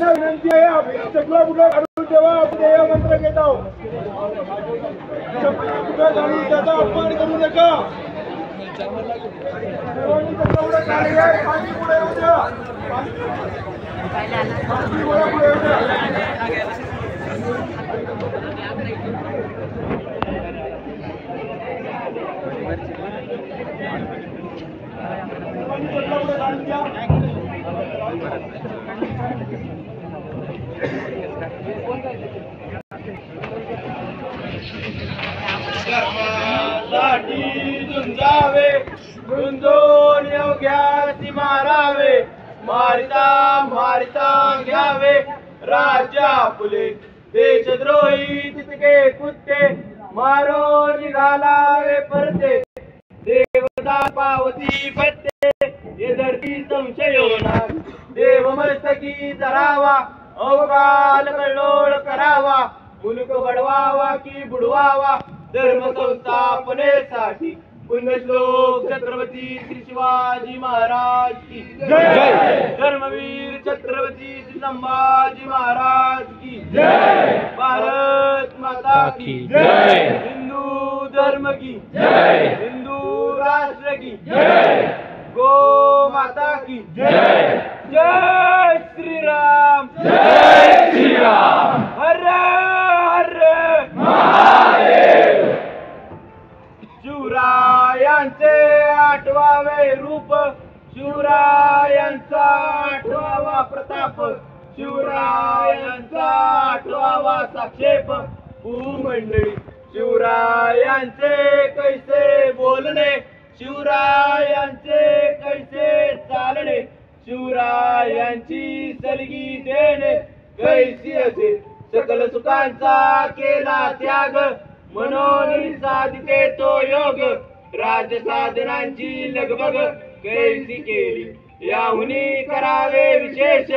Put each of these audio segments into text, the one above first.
सर्वांना विनंती आहे, चपला पुढे काढून ठेवा. आपण हे मंत्र घेत आहोत. चपला पुढे काढून त्याचा अपमान करू नका. सर्वांनी चपला पुढे काढली आहे. पाणी पुढे येऊ द्या. पाणी पुढे येऊ द्या. धर्मासाठी झुंजावे, झुंजून योग्यासी मारावे. मारिता मारिता घ्यावे राज्य आपले. देशद्रोही तितके कुत्ते मारून निघालावे परते. देवता पावती फत्ते ये धरती संशय होणार. देव मस्तकी धरावा, अवकाल कल्लोळ करावा. मुलुक बडवावा की बुडवावा, धर्म संस्थापनेसाठी. पुण्यश्लोक छत्रपती श्री शिवाजी महाराज की जय. धर्मवीर छत्रपती श्री संभाजी महाराज की जय. भारत माता की जय. हिंदू धर्म की जय. हिंदू राष्ट्र की जय. गो माता की जय. जय श्री राम. जय श्री राम. हर हर महादेव. शिवरायांचे आठवावे रूप, शिवरायांचा आठवावा प्रताप. शिवरायांचा आठवावा साक्षेप. भूमंडळी शिवरायांचे कैसे बोलणे, शिवरायांचे कैसे चालणे. शिवरायांची सलगी देणे कैसी असे. सकल सुखांचा केला त्याग, म्हणून साधिते तो योग. राजसाधनांची लगबग कैसी केली, याहुनी करावे विशेष.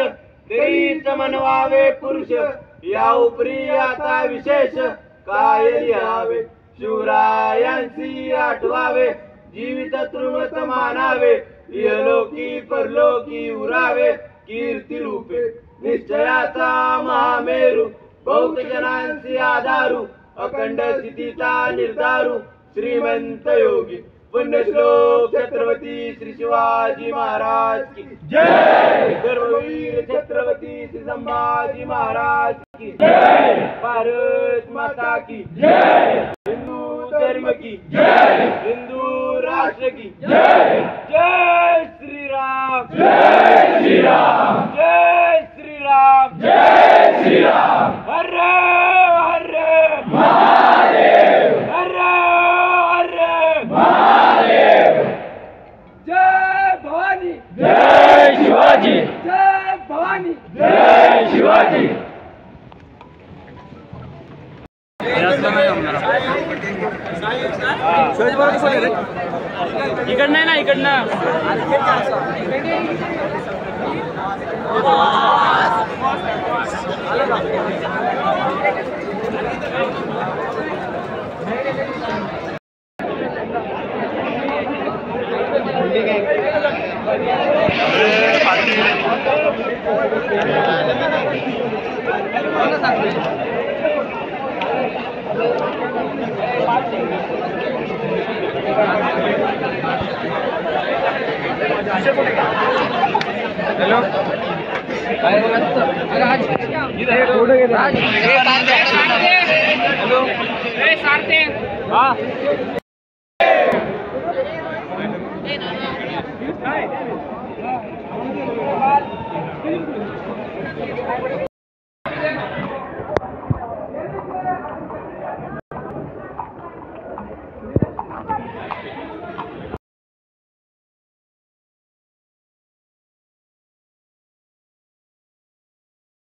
तरीच मनवावे पुरुष, या उपरी आता विशेष काय लिहावे. शिवरायांची आठवावे, जीवित तृणवत मानावे. इहलोकी परलोकी उरावे कीर्ती रूपे. निश्चयाचा महामेरू, बहुजनांचे आधारू. अखंड स्थितीचा निर्धारू, श्रीमंत योगी. पुण्यश्लोक छत्रपती श्री शिवाजी महाराज की जय. धर्मवीर छत्रपती श्री संभाजी महाराज की जय. भारत माता की जय. हिंदू धर्म की जय. हिंदू राष्ट्र की जय. जय श्री राम. जय श्री राम. जय श्री राम. जय श्री राम. हर हर महादेव. हर हर महादेव. जय भवानी. जय शिवाजी. जय भवानी. जय शिवाजी. इकडनं आहे ना, इकडनं. हेलो हाँ